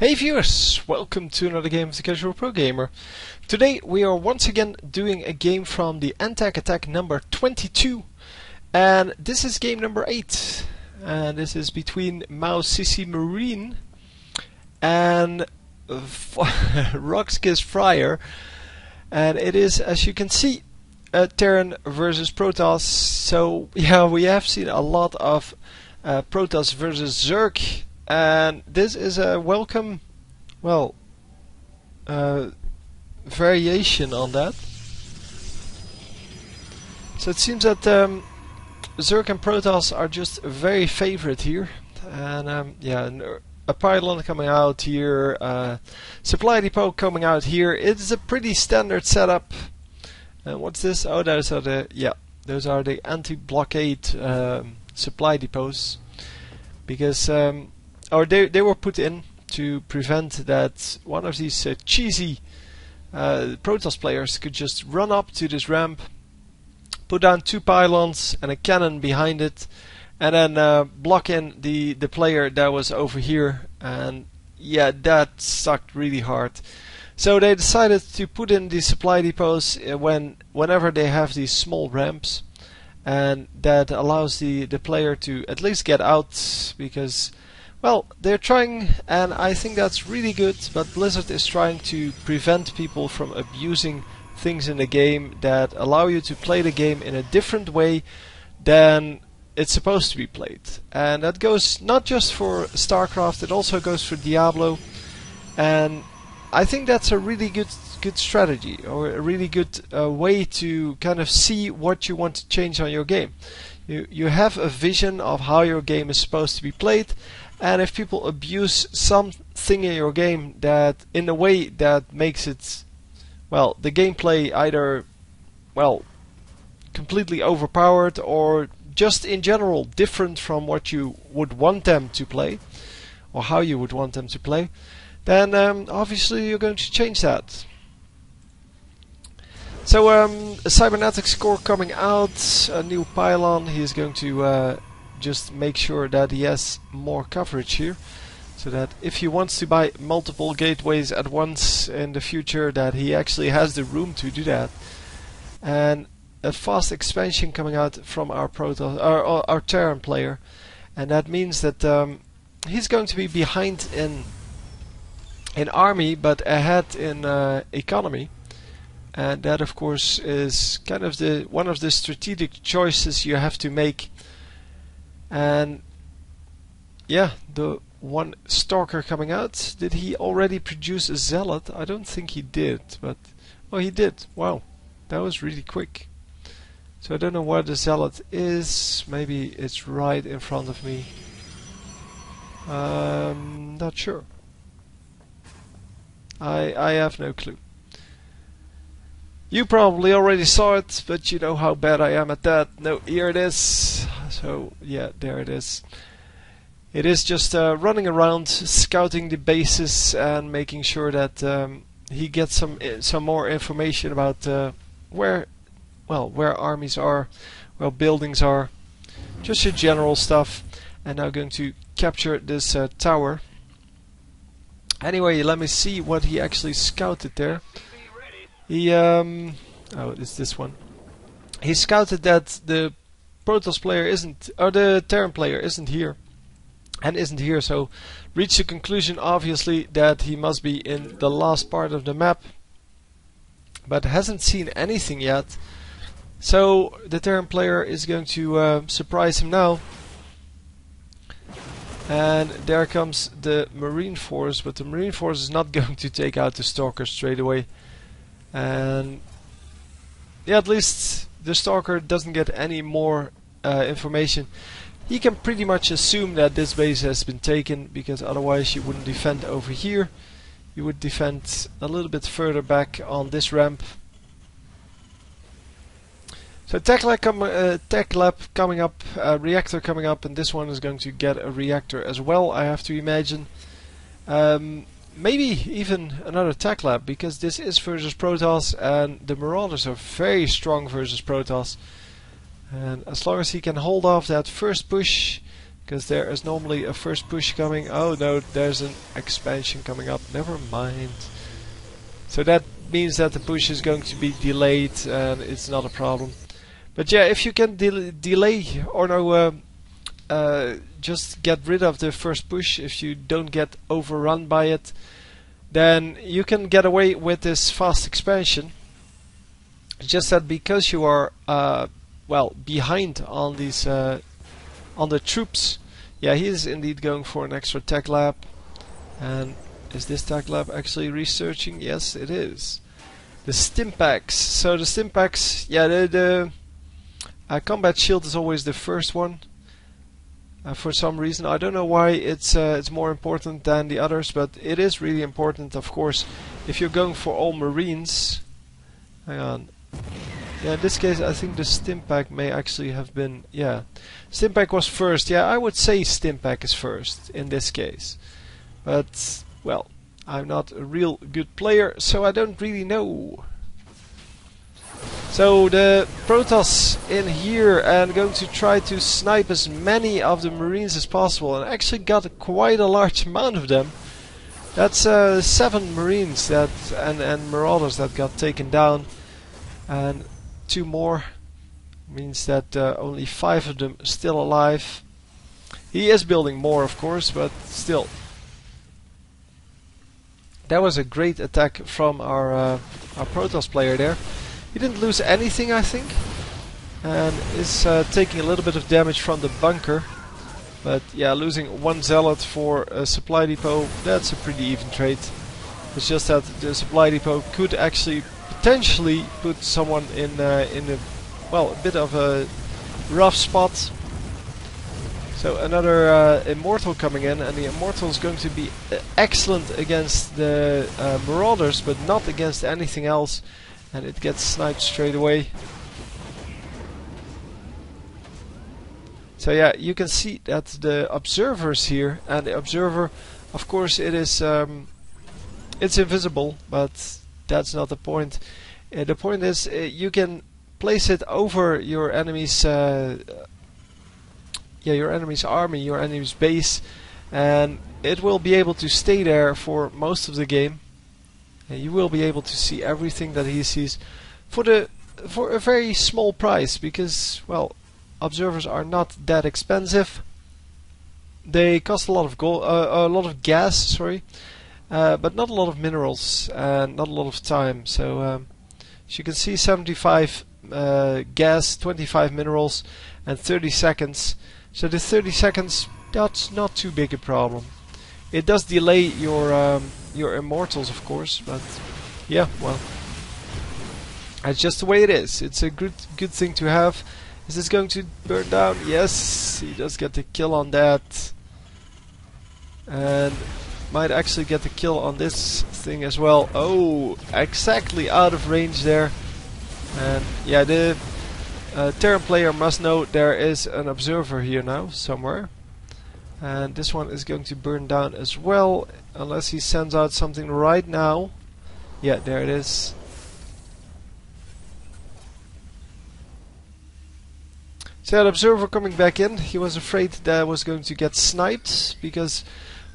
Hey viewers, welcome to another game of the Casual Pro Gamer. Today we are once again doing a game from the Antec Attack number 22, and this is game number 8, and this is between mouzCCMarine and roxkisFRAER, and it is, as you can see, a Terran versus Protoss. So yeah, we have seen a lot of Protoss versus Zerg. And this is a welcome, variation on that. So it seems that Zerg and Protoss are just very favorite here. And yeah, a pylon coming out here, supply depot coming out here. It's a pretty standard setup. And what's this? Oh, those are the anti-blockade supply depots. Because or they were put in to prevent that one of these cheesy Protoss players could just run up to this ramp, put down 2 pylons and a cannon behind it, and then block in the player that was over here. And yeah, that sucked really hard. So they decided to put in the supply depots whenever they have these small ramps, and that allows the player to at least get out, because well, they're trying, and I think that's really good, but Blizzard is trying to prevent people from abusing things in the game that allow you to play the game in a different way than it's supposed to be played. And that goes not just for StarCraft, it also goes for Diablo, and I think that's a really good strategy, or a really good way to kind of see what you want to change on your game. You have a vision of how your game is supposed to be played, and if people abuse something in your game that in a way that makes it, well, the gameplay either, well, completely overpowered or just in general different from what you would want them to play, or how you would want them to play, then obviously you're going to change that. So a cybernetics core coming out, a new pylon. He's going to just make sure that he has more coverage here, so that if he wants to buy multiple gateways at once in the future, that he actually has the room to do that. And a fast expansion coming out from our Protoss, our Terran player, and that means that he's going to be behind in army but ahead in economy. And that, of course, is kind of one of the strategic choices you have to make. And yeah, the one Stalker coming out. Did he already produce a Zealot? I don't think he did, but oh, he did. Wow, that was really quick. So I don't know where the Zealot is. Maybe it's right in front of me. Not sure. I have no clue. You probably already saw it, but you know how bad I am at that. No, here it is. So yeah, there it is. It is just running around, scouting the bases and making sure that he gets some more information about where armies are, where buildings are, just your general stuff. And now going to capture this tower. Anyway, let me see what he actually scouted there. He oh, it's this one. He scouted that the Protoss player isn't, or the Terran player isn't here, so reached the conclusion obviously that he must be in the last part of the map, but hasn't seen anything yet. So the Terran player is going to surprise him now. And there comes the Marine Force, but the Marine Force is not going to take out the Stalker straight away. And yeah, at least the Stalker doesn't get any more information. He can pretty much assume that this base has been taken, because otherwise you wouldn't defend over here. You would defend a little bit further back on this ramp. So tech lab coming up, reactor coming up, and this one is going to get a reactor as well, I have to imagine. Maybe even another tech lab, because this is versus Protoss, and the Marauders are very strong versus Protoss. And as long as he can hold off that first push, because there is normally a first push coming. Oh no, there's an expansion coming up. Never mind. So that means that the push is going to be delayed, and it's not a problem. But yeah, if you can delay or no, just get rid of the first push, if you don't get overrun by it, then you can get away with this fast expansion. It's just that because you are well behind on these on the troops. Yeah, he is indeed going for an extra tech lab. And is this tech lab actually researching? Yes, it is. The Stimpaks. So the Stimpaks, yeah, the combat shield is always the first one. For some reason, I don't know why it's more important than the others, but it is really important, of course, if you're going for all Marines. Hang on. Yeah, in this case, I think the Stimpak may actually have been... Yeah, Stimpak was first. Yeah, I would say Stimpak is first in this case. But, well, I'm not a real good player, so I don't really know. So the Protoss in here and going to try to snipe as many of the Marines as possible, and actually got quite a large amount of them. That's 7 Marines that and Marauders that got taken down, and 2 more means that only 5 of them still alive. He is building more, of course, but still. That was a great attack from our Protoss player there. He didn't lose anything, I think, and is taking a little bit of damage from the bunker. But yeah, losing 1 zealot for a supply depot, that's a pretty even trade. It's just that the supply depot could actually potentially put someone in a well, a bit of a rough spot. So another Immortal coming in, and the Immortal is going to be excellent against the Marauders, but not against anything else. And it gets sniped straight away. So yeah, you can see that the observers here, and the observer, of course, it is it's invisible, but that's not the point. The point is you can place it over your enemy's your enemy's army, your enemy's base, and it will be able to stay there for most of the game. You will be able to see everything that he sees for a very small price, because, well, observers are not that expensive. They cost a lot of gold, a lot of gas, sorry, but not a lot of minerals and not a lot of time. So as you can see, 75 gas, 25 minerals, and 30 seconds. So the 30 seconds, that's not too big a problem. It does delay your Immortals, of course, but yeah, well, that's just the way it is. It's a good thing to have. Is this going to burn down? Yes, he does get the kill on that, and might actually get the kill on this thing as well. Oh, exactly out of range there. And yeah, the Terran player must know there is an observer here now somewhere. And this one is going to burn down as well, unless he sends out something right now. Yeah, there it is. So that observer coming back in, he was afraid that was going to get sniped, because,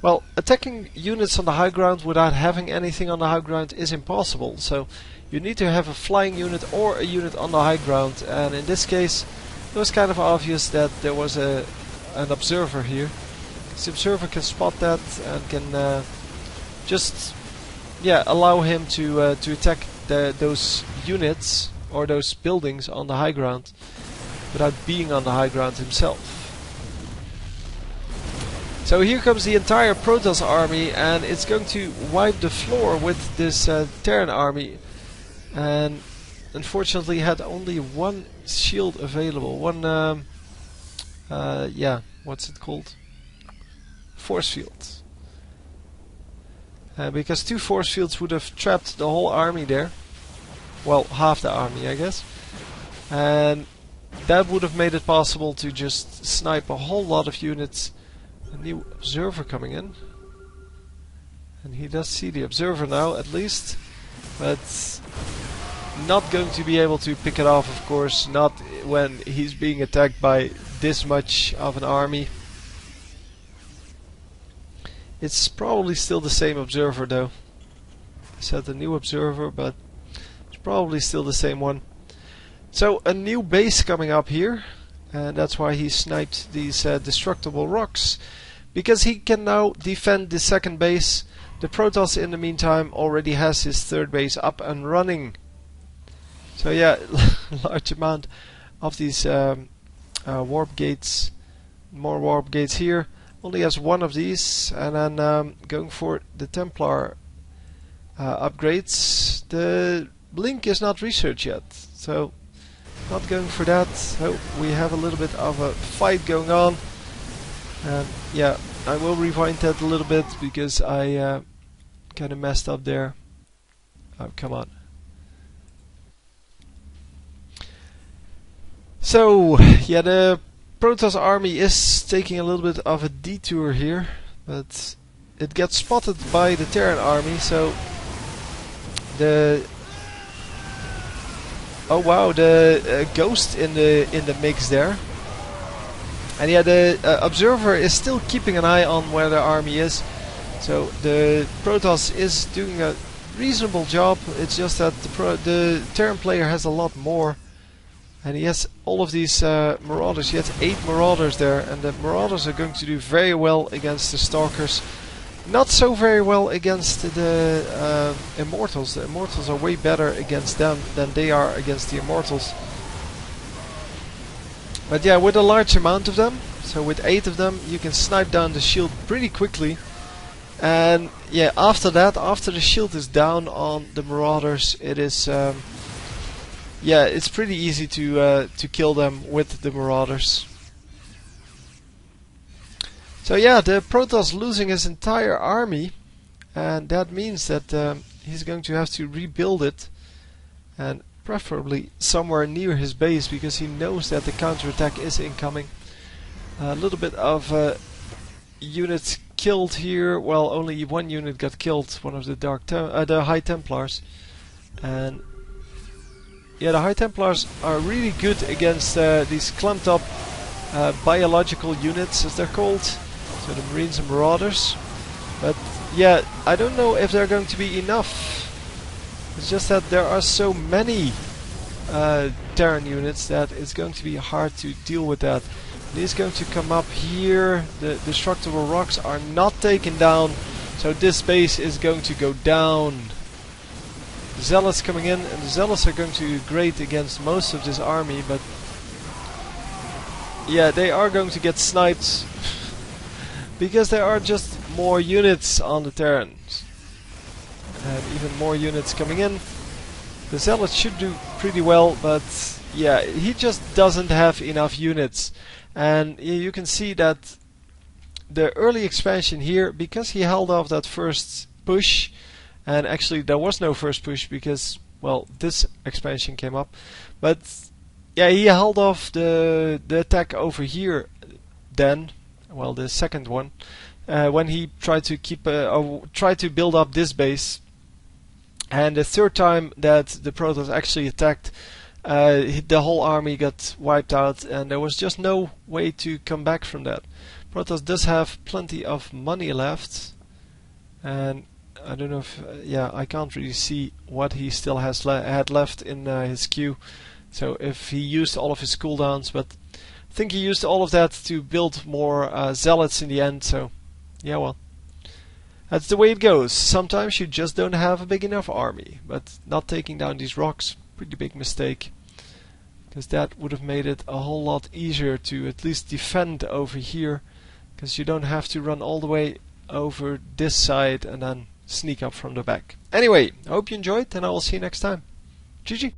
well, attacking units on the high ground without having anything on the high ground is impossible. So you need to have a flying unit or a unit on the high ground, and in this case it was kind of obvious that there was an observer here. The observer can spot that and can just allow him to attack those units or those buildings on the high ground without being on the high ground himself. So here comes the entire Protoss army, and it's going to wipe the floor with this Terran army. And unfortunately had only 1 shield available, one what's it called? Force field. Because 2 force fields would have trapped the whole army there. Well, half the army, I guess. And that would have made it possible to just snipe a whole lot of units. A new observer coming in. And he does see the observer now, at least. But not going to be able to pick it off, of course. Not when he's being attacked by this much of an army. It's probably still the same observer though. I said a new observer, but it's probably still the same one. So a new base coming up here, and that's why he sniped these destructible rocks, because he can now defend the second base. The Protoss in the meantime already has his third base up and running. So yeah, large amount of these warp gates, more warp gates here. Only has one of these, and then going for the Templar upgrades. The Blink is not researched yet, so not going for that. So we have a little bit of a fight going on. Yeah, I will rewind that a little bit because I kind of messed up there. Oh, come on. So, yeah, the Protoss army is taking a little bit of a detour here, but it gets spotted by the Terran army, so the oh wow, the ghost in the mix there. And yeah, the observer is still keeping an eye on where the army is. So the Protoss is doing a reasonable job. It's just that the Terran player has a lot more. And he has all of these Marauders. He has 8 Marauders there. And the Marauders are going to do very well against the Stalkers. Not so very well against the Immortals. The Immortals are way better against them than they are against the Immortals. But yeah, with a large amount of them, so with 8 of them, you can snipe down the shield pretty quickly. And yeah, after that, after the shield is down on the Marauders, it is yeah, it's pretty easy to kill them with the Marauders. So yeah, the Protoss losing his entire army, and that means that he's going to have to rebuild it, and preferably somewhere near his base, because he knows that the counterattack is incoming. A little bit of units killed here. Well, only one unit got killed, one of the the High Templars, and yeah, the High Templars are really good against these clumped up biological units, as they're called. So the Marines and Marauders. But yeah, I don't know if they're going to be enough. It's just that there are so many Terran units that it's going to be hard to deal with that. He's going to come up here. The destructible rocks are not taken down, so this base is going to go down. The Zealots coming in, and the Zealots are going to do great against most of this army, but yeah, they are going to get sniped because there are just more units on the Terrans. And even more units coming in. The Zealots should do pretty well, but yeah, he just doesn't have enough units. And you can see that the early expansion here, because he held off that first push, and actually there was no first push because, well, this expansion came up, but yeah, he held off the attack over here then, well, the second one, when he tried to tried to build up this base. And the third time that the Protoss actually attacked, the whole army got wiped out, and there was just no way to come back from that. Protoss does have plenty of money left, and I don't know if yeah, I can't really see what he still has had left in his queue. So if he used all of his cooldowns, but I think he used all of that to build more zealots in the end. So yeah, well, that's the way it goes. Sometimes you just don't have a big enough army, but not taking down these rocks, pretty big mistake, because that would have made it a whole lot easier to at least defend over here, because you don't have to run all the way over this side and then sneak up from the back. Anyway, I hope you enjoyed, and I will see you next time. GG!